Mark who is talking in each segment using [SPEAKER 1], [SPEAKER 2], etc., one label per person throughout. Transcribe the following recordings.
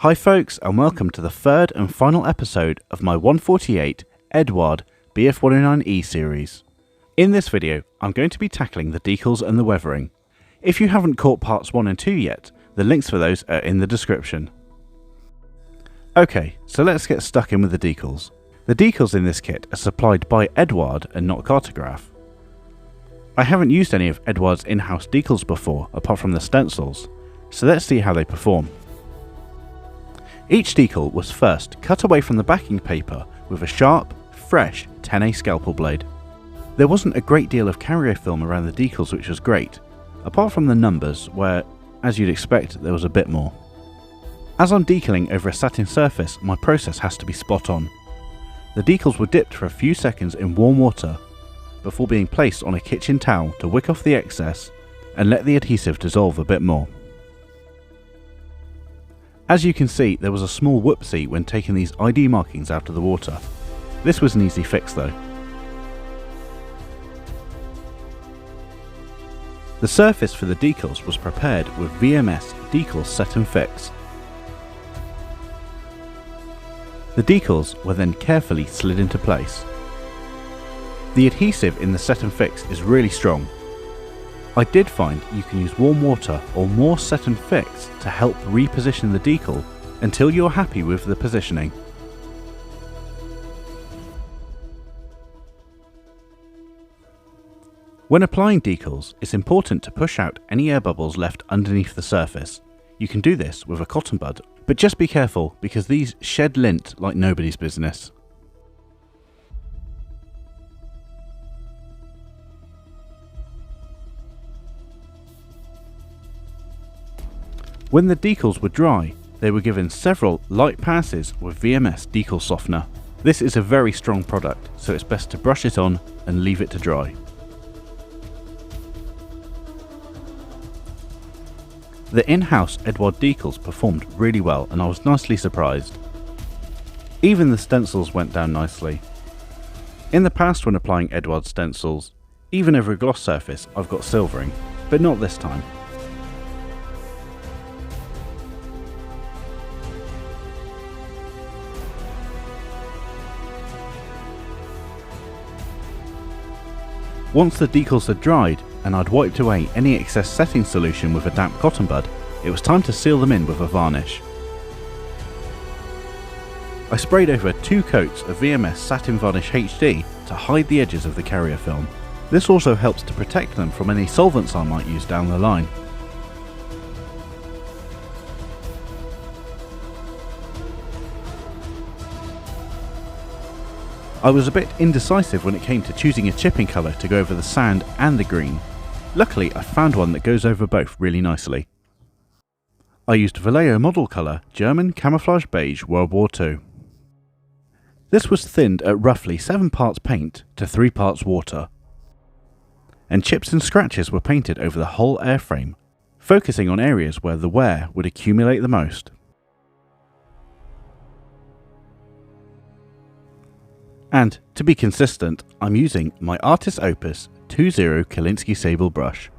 [SPEAKER 1] Hi folks, and welcome to the third and final episode of my 148 Eduard Bf109E series. In this video, I'm going to be tackling the decals and the weathering. If you haven't caught parts 1 and 2 yet, the links for those are in the description. Okay, so let's get stuck in with the decals. The decals in this kit are supplied by Eduard and not Cartograph. I haven't used any of Eduard's in-house decals before, apart from the stencils, so let's see how they perform. Each decal was first cut away from the backing paper with a sharp, fresh 10A scalpel blade. There wasn't a great deal of carrier film around the decals, which was great, apart from the numbers where, as you'd expect, there was a bit more. As I'm decaling over a satin surface, my process has to be spot on. The decals were dipped for a few seconds in warm water before being placed on a kitchen towel to wick off the excess and let the adhesive dissolve a bit more. As you can see, there was a small whoopsie when taking these ID markings out of the water. This was an easy fix though. The surface for the decals was prepared with VMS Decal Set and Fix. The decals were then carefully slid into place. The adhesive in the Set and Fix is really strong. I did find you can use warm water or more Set and Fix to help reposition the decal until you're happy with the positioning. When applying decals, it's important to push out any air bubbles left underneath the surface. You can do this with a cotton bud, but just be careful because these shed lint like nobody's business. When the decals were dry, they were given several light passes with VMS Decal Softener. This is a very strong product, so it's best to brush it on and leave it to dry. The in-house Eduard decals performed really well and I was nicely surprised. Even the stencils went down nicely. In the past, when applying Eduard stencils, even over a gloss surface I've got silvering, but not this time. Once the decals had dried and I'd wiped away any excess setting solution with a damp cotton bud, it was time to seal them in with a varnish. I sprayed over 2 coats of VMS Satin Varnish HD to hide the edges of the carrier film. This also helps to protect them from any solvents I might use down the line. I was a bit indecisive when it came to choosing a chipping colour to go over the sand and the green. Luckily, I found one that goes over both really nicely. I used Vallejo model colour German Camouflage Beige World War II. This was thinned at roughly 7 parts paint to 3 parts water. And chips and scratches were painted over the whole airframe, focusing on areas where the wear would accumulate the most. And, to be consistent, I'm using my Artist Opus 20 Kolinsky Sable brush.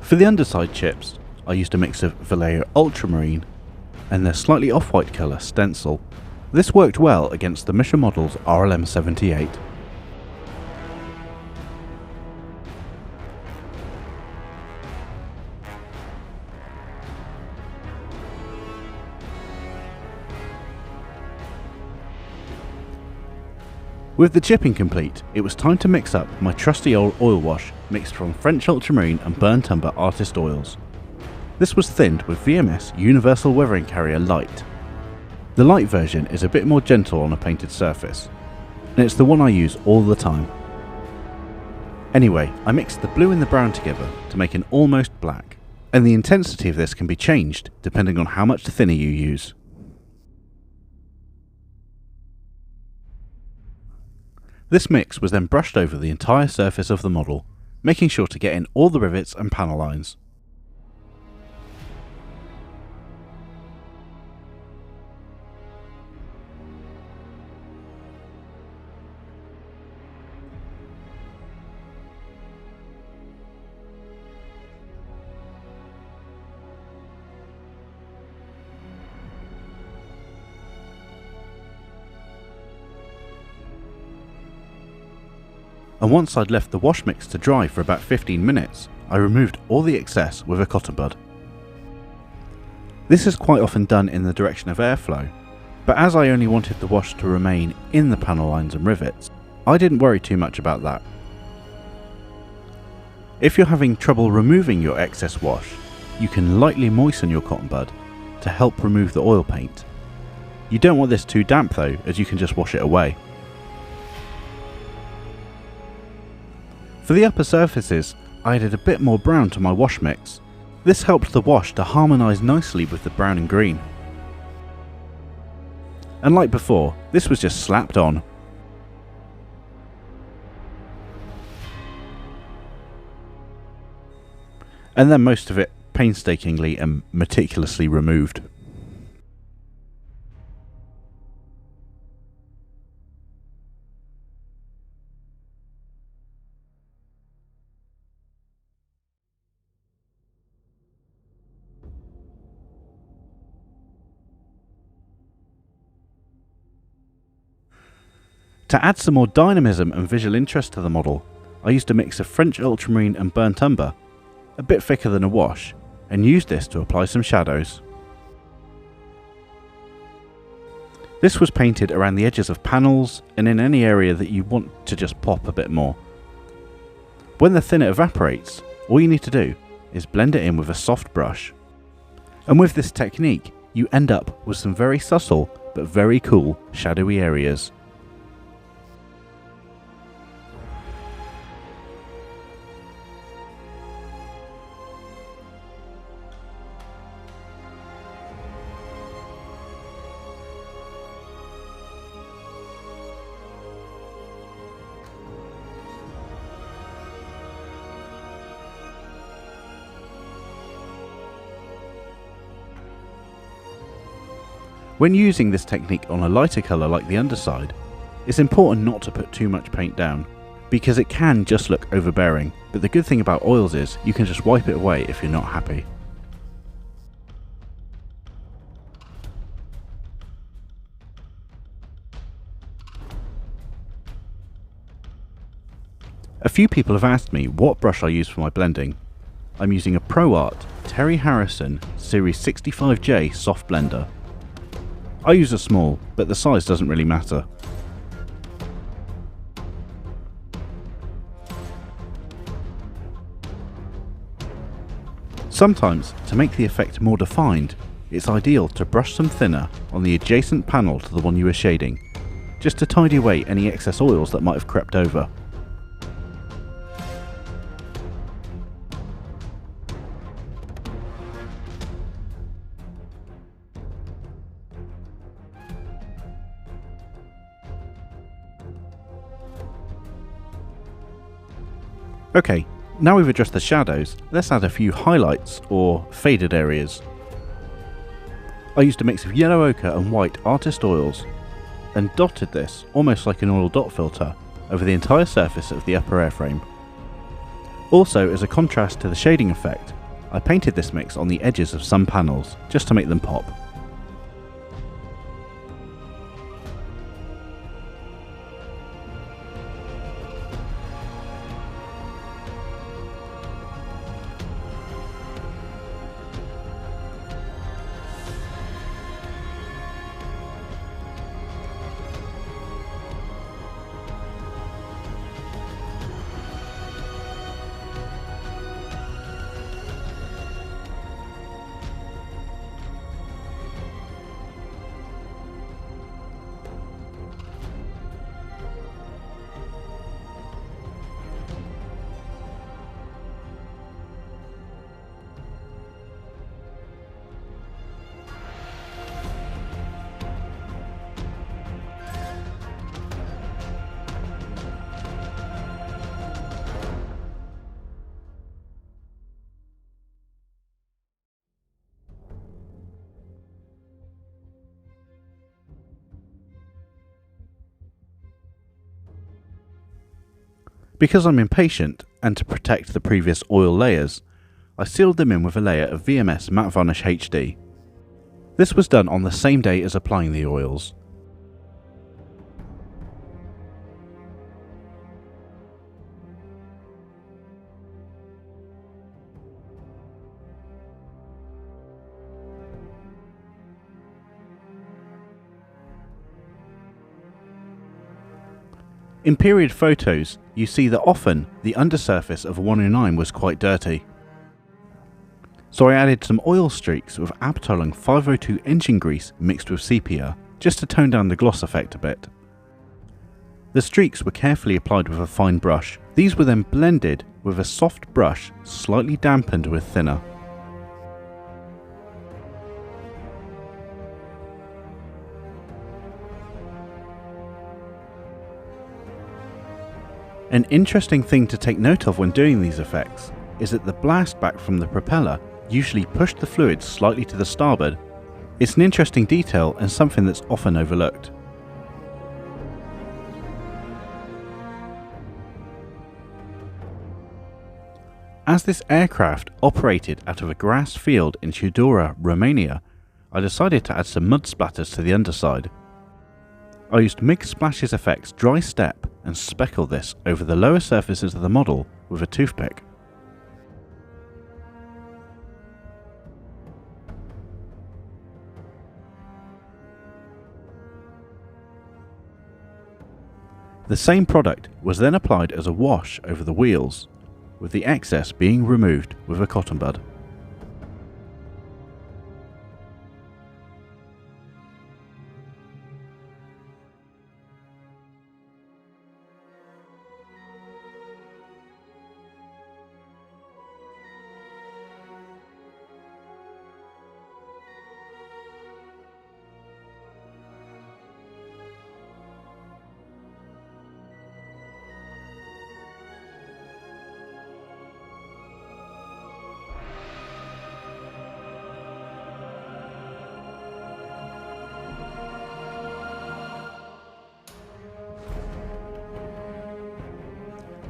[SPEAKER 1] For the underside chips, I used a mix of Vallejo Ultramarine and their slightly off-white colour stencil. This worked well against the Mission Models RLM 78. With the chipping complete, it was time to mix up my trusty old oil wash mixed from French ultramarine and burnt umber artist oils. This was thinned with VMS Universal Weathering Carrier Light. The light version is a bit more gentle on a painted surface, and it's the one I use all the time. Anyway, I mixed the blue and the brown together to make an almost black, and the intensity of this can be changed depending on how much thinner you use. This mix was then brushed over the entire surface of the model, making sure to get in all the rivets and panel lines. And once I'd left the wash mix to dry for about 15 minutes, I removed all the excess with a cotton bud. This is quite often done in the direction of airflow, but as I only wanted the wash to remain in the panel lines and rivets, I didn't worry too much about that. If you're having trouble removing your excess wash, you can lightly moisten your cotton bud to help remove the oil paint. You don't want this too damp though, as you can just wash it away. For the upper surfaces, I added a bit more brown to my wash mix. This helped the wash to harmonise nicely with the brown and green. And like before, this was just slapped on. And then most of it painstakingly and meticulously removed. To add some more dynamism and visual interest to the model, I used a mix of French ultramarine and burnt umber, a bit thicker than a wash, and used this to apply some shadows. This was painted around the edges of panels and in any area that you want to just pop a bit more. When the thinner evaporates, all you need to do is blend it in with a soft brush. And with this technique, you end up with some very subtle but very cool shadowy areas. When using this technique on a lighter colour like the underside, it's important not to put too much paint down, because it can just look overbearing, but the good thing about oils is you can just wipe it away if you're not happy. A few people have asked me what brush I use for my blending. I'm using a ProArt Terry Harrison Series 65J soft blender. I use a small, but the size doesn't really matter. Sometimes, to make the effect more defined, it's ideal to brush some thinner on the adjacent panel to the one you are shading, just to tidy away any excess oils that might have crept over. Okay, now we've addressed the shadows, let's add a few highlights or faded areas. I used a mix of yellow ochre and white artist oils and dotted this, almost like an oil dot filter, over the entire surface of the upper airframe. Also, as a contrast to the shading effect, I painted this mix on the edges of some panels, just to make them pop. Because I'm impatient, and to protect the previous oil layers, I sealed them in with a layer of VMS Matte Varnish HD. This was done on the same day as applying the oils. In period photos, you see that often the undersurface of a 109 was quite dirty. So I added some oil streaks with Abteilung 502 engine grease mixed with sepia, just to tone down the gloss effect a bit. The streaks were carefully applied with a fine brush. These were then blended with a soft brush slightly dampened with thinner. An interesting thing to take note of when doing these effects is that the blast back from the propeller usually pushed the fluid slightly to the starboard. It's an interesting detail and something that's often overlooked. As this aircraft operated out of a grass field in Tudora, Romania, I decided to add some mud splatters to the underside. I used Mixed Splashes Effects Dry Step and speckled this over the lower surfaces of the model with a toothpick. The same product was then applied as a wash over the wheels, with the excess being removed with a cotton bud.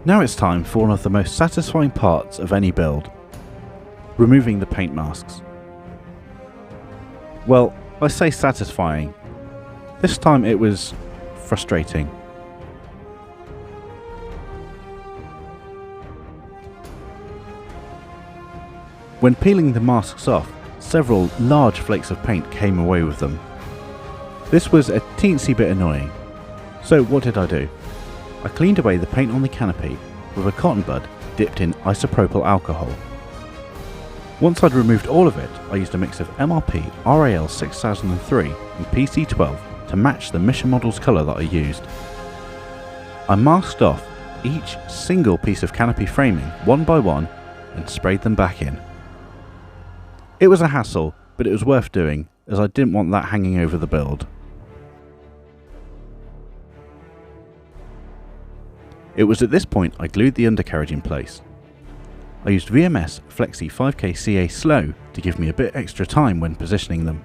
[SPEAKER 1] Now it's time for one of the most satisfying parts of any build: removing the paint masks. Well, I say satisfying. This time it was frustrating. When peeling the masks off, several large flakes of paint came away with them. This was a teensy bit annoying. So what did I do? I cleaned away the paint on the canopy with a cotton bud dipped in isopropyl alcohol. Once I'd removed all of it, I used a mix of MRP RAL 6003 and PC12 to match the mission model's colour that I used. I masked off each single piece of canopy framing one by one and sprayed them back in. It was a hassle, but it was worth doing, as I didn't want that hanging over the build. It was at this point I glued the undercarriage in place. I used VMS Flexi 5K CA Slow to give me a bit extra time when positioning them.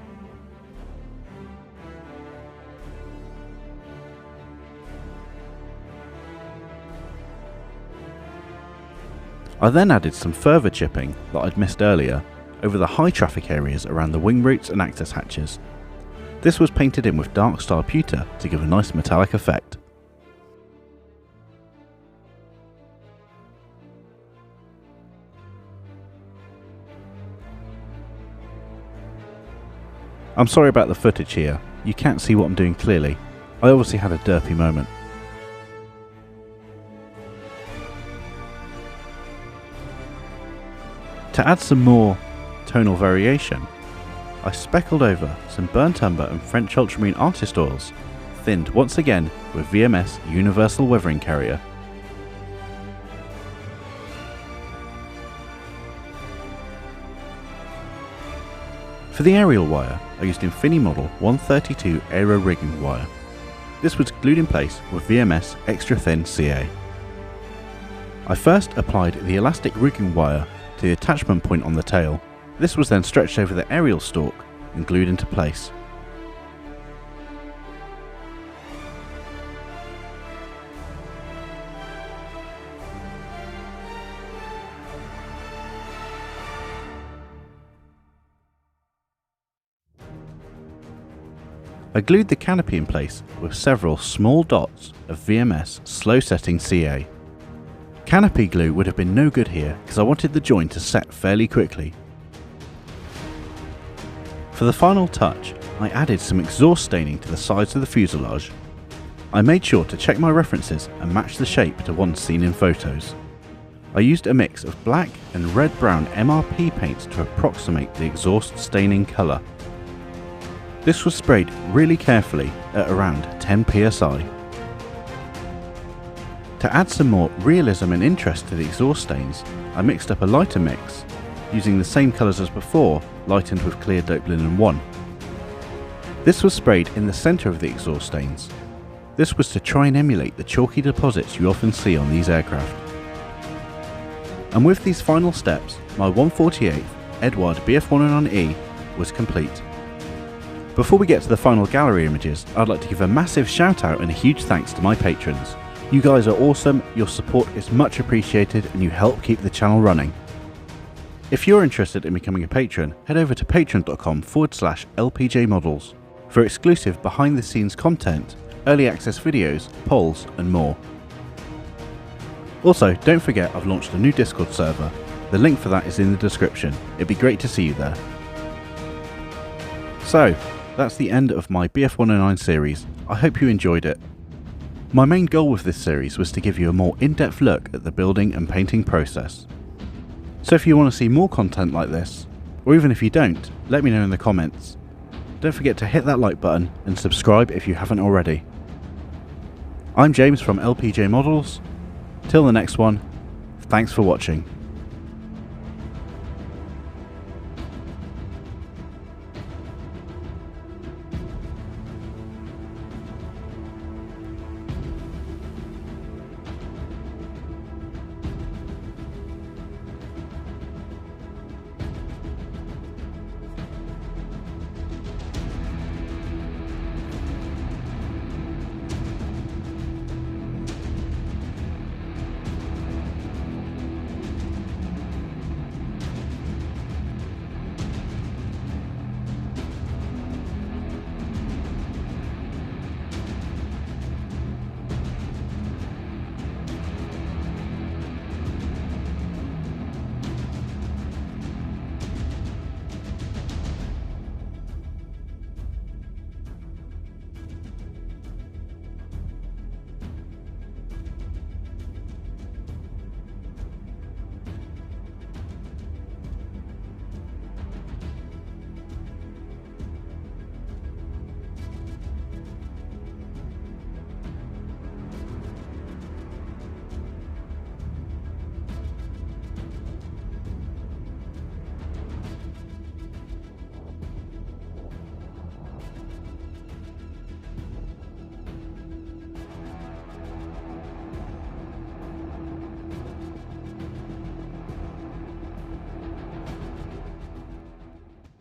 [SPEAKER 1] I then added some further chipping that I'd missed earlier over the high traffic areas around the wing roots and access hatches. This was painted in with dark star pewter to give a nice metallic effect. I'm sorry about the footage here, you can't see what I'm doing clearly. I obviously had a derpy moment. To add some more tonal variation, I speckled over some burnt umber and French ultramarine artist oils, thinned once again with VMS Universal Weathering Carrier. For the aerial wire, I used Infini Model 132 Aero rigging wire. This was glued in place with VMS Extra Thin CA. I first applied the elastic rigging wire to the attachment point on the tail. This was then stretched over the aerial stalk and glued into place. I glued the canopy in place with several small dots of VMS slow setting CA. Canopy glue would have been no good here because I wanted the join to set fairly quickly. For the final touch, I added some exhaust staining to the sides of the fuselage. I made sure to check my references and match the shape to one seen in photos. I used a mix of black and red-brown MRP paints to approximate the exhaust staining colour. This was sprayed really carefully at around 10 psi. To add some more realism and interest to the exhaust stains, I mixed up a lighter mix, using the same colours as before, lightened with clear dope linen 1. This was sprayed in the centre of the exhaust stains. This was to try and emulate the chalky deposits you often see on these aircraft. And with these final steps, my 148th Eduard Bf109E was complete. Before we get to the final gallery images, I'd like to give a massive shout out and a huge thanks to my patrons. You guys are awesome, your support is much appreciated and you help keep the channel running. If you're interested in becoming a patron, head over to patreon.com/LPJmodels for exclusive behind the scenes content, early access videos, polls and more. Also, don't forget I've launched a new Discord server. The link for that is in the description. It'd be great to see you there. So, that's the end of my Bf109 series. I hope you enjoyed it. My main goal with this series was to give you a more in-depth look at the building and painting process. So if you want to see more content like this, or even if you don't, let me know in the comments. Don't forget to hit that like button and subscribe if you haven't already. I'm James from LPJ Models. Till the next one, thanks for watching.